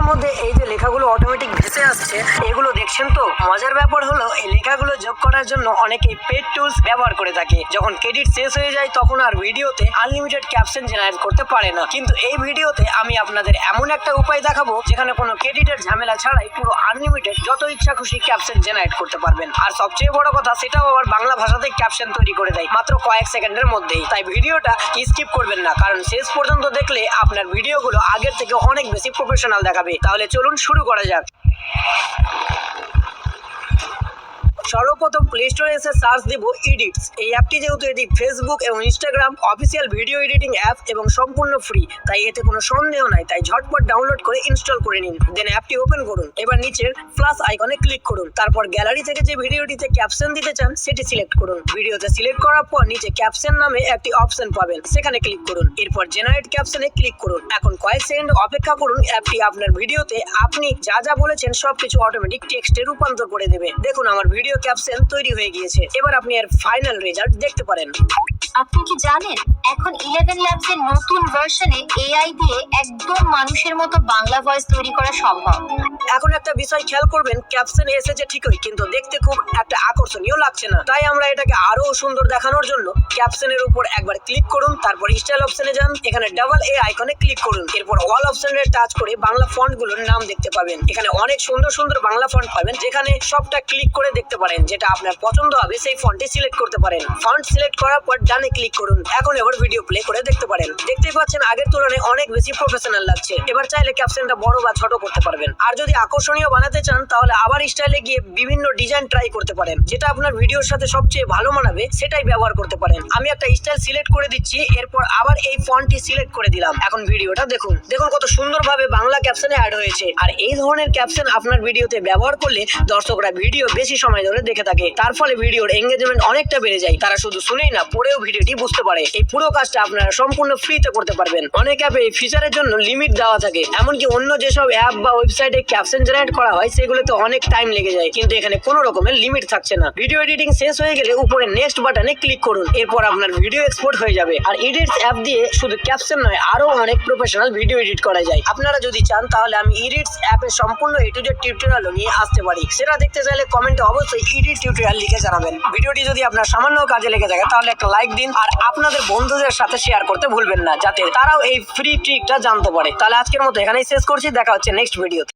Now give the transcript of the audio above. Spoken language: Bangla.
মধ্যে এই যে লেখাগুলো অটোমেটিক ভেসে আসছে, এগুলো দেখছেন তো। মজার ব্যাপার হলো এই লেখাগুলো যোগ করার জন্য অনেকেই পেড টুলস ব্যবহার করে থাকে। যখন ক্রেডিট শেষ হয়ে যায় তখন আর ভিডিওতে আনলিমিটেড ক্যাপশন জেনারেট করতে পারে না। কিন্তু এই ভিডিওতে আমি আপনাদের এমন একটা উপায় দেখাবো যেখানে কোনো ক্রেডিটের ঝামেলা ছাড়াই পুরো আনলিমিটেড যত ইচ্ছা খুশি ক্যাপশন জেনারেট করতে পারবেন। আর সবচেয়ে বড় কথা, সেটাও আবার বাংলা ভাষাতে ক্যাপশন তৈরি করে দেয় মাত্র কয়েক সেকেন্ডের মধ্যেই। তাই ভিডিওটা স্কিপ করবেন না, কারণ শেষ পর্যন্ত দেখলে আপনার ভিডিওগুলো আগের থেকে অনেক বেশি প্রফেশনাল দেখাবে। তাহলে চলুন শুরু করা যাক। সর্বপ্রথম প্লে স্টোরে এসে সার্চ দিব ইডিটস। এই অ্যাপটি যেহেতু এটি ফেসবুক এবং Instagram official video editing app এবং সম্পূর্ণ ফ্রি, তাই এতে কোনো সন্দেহ নাই। তাই ঝটপট ডাউনলোড করে ইনস্টল করে নিন। দেন অ্যাপটি ওপেন করুন। এবার নিচের প্লাস আইকনে ক্লিক করুন। তারপর গ্যালারি থেকে যে ভিডিওটিতে ক্যাপশন দিতে চান সেটি সিলেক্ট করুন। ভিডিওতে সিলেক্ট করার পর নিচে ক্যাপশন নামে একটি অপশন পাবেন, সেখানে ক্লিক করুন। এরপর জেনারেট ক্যাপশনে ক্লিক করুন। এখন কয়েক সেকেন্ড অপেক্ষা করুন। অ্যাপটি আপনার ভিডিওতে আপনি যা যা বলেছেন সবকিছু অটোমেটিক টেক্সটে রূপান্তর করে দেবে। দেখুন আমার ভিডিও ক্যাপশন তৈরি হয়ে গিয়েছে। এবার আপনি এর ফাইনাল রেজাল্ট দেখতে পারেন। আপনি কি জানেন এখন 11 ল্যাবস এর নতুন ভার্সনে এআই দিয়ে একদম মানুষের মতো বাংলা ভয়েস তৈরি করা সম্ভব। এখন একটা বিষয় খেয়াল করবেন, ক্যাপশন এসেছে ঠিকই, কিন্তু দেখতে খুব একটা আকর্ষণীয় লাগছে না। তাই আমরা এটাকে আরো সুন্দর দেখানোর জন্য ক্যাপশনের উপর একবার ক্লিক করুন। তারপর স্টাইল অপশনে যান। এখানে ডাবল এ আইকনে ক্লিক করুন। এরপর অল অপশনে টাচ করে বাংলা ফন্টগুলোর নাম দেখতে পাবেন। এখানে অনেক সুন্দর সুন্দর বাংলা ফন্ট পাবেন, যেখানে সবটা ক্লিক করে দেখতে পারেন। যেটা আপনার পছন্দ হবে সেই ফন্টটি সিলেক্ট করতে পারেন। ফন্ট সিলেক্ট করার পর ডানে ক্লিক করুন। এখন এবার ভিডিও প্লে করে দেখতে পারেন। দেখতেই পাচ্ছেন আগের তুলনায় অনেক বেশি প্রফেশনাল লাগছে। এবার চাইলে ক্যাপশনটা বড় বা ছোট করতে পারবেন। আর যদি আকর্ষণীয় বানাতে চান তাহলে আবার স্টাইলে গিয়ে বিভিন্ন ডিজাইন ট্রাই করতে পারেন। যেটা আপনার ভিডিওর সাথে সবচেয়ে ভালো মানাবে সেটাই ব্যবহার করতে পারেন। আমি একটা স্টাইল সিলেক্ট করে দিচ্ছি, এরপর আবার এই ফন্টটি সিলেক্ট করে দিলাম। এখন ভিডিওটা দেখুন কত সুন্দরভাবে বাংলা ক্যাপশনে অ্যাড হয়েছে। আর এই ধরনের ক্যাপশন আপনার ভিডিওতে ব্যবহার করলে দর্শকরা ভিডিও বেশি সময় ধরে দেখে থাকে। তার ফলে ভিডিওর এঙ্গেজমেন্ট অনেকটা বেড়ে যায়। তারা শুধু শুনেই না, পড়েও ভিডিওটি বুঝতে পারে। এই পুরো কাজটা আপনারা সম্পূর্ণ ফ্রিতে করতে পারবেন। অনেক অ্যাপে এই ফিচারের জন্য লিমিট দেওয়া থাকে। এমনকি অন্য যেসব অ্যাপ বা ওয়েবসাইটে ক্যাপশন জেনারেট করা হয় সেগুলোতে অনেক টাইম লেগে যায়, কিন্তু এখানে কোনো রকমের লিমিট থাকছে না। ভিডিও এডিটিং শেষ হয়ে গেলে উপরে নেক্সট বাটনে ক্লিক করুন। এরপর আপনার ভিডিও এক্সপোর্ট হয়ে যাবে। আর এডিটস অ্যাপ দিয়ে শুধু ক্যাপশন নয়, আরো অনেক প্রফেশনাল ভিডিও এডিট করা যায়। আপনারা যদি চান তাহলে আমি এডিটস অ্যাপের সম্পূর্ণ A to Z টিউটোরিয়ালও নিয়ে আসতে পারি। সেটা দেখতে চাইলে কমেন্টে অবশ্যই এডিট টিউটোরিয়াল লিখে জানাবেন। ভিডিওটি যদি আপনার সামান্য কাজে লেগে থাকে তাহলে একটা লাইক দিন। আর আপনাদের বন্ধুদের সাথে শেয়ার করতে ভুলবেন না, যাতে তারাও এই ফ্রি ট্রিকটা জানতে পারে। তাহলে আজকের মতো এখানেই শেষ করছি। দেখা হচ্ছে নেক্সট ভিডিওতে।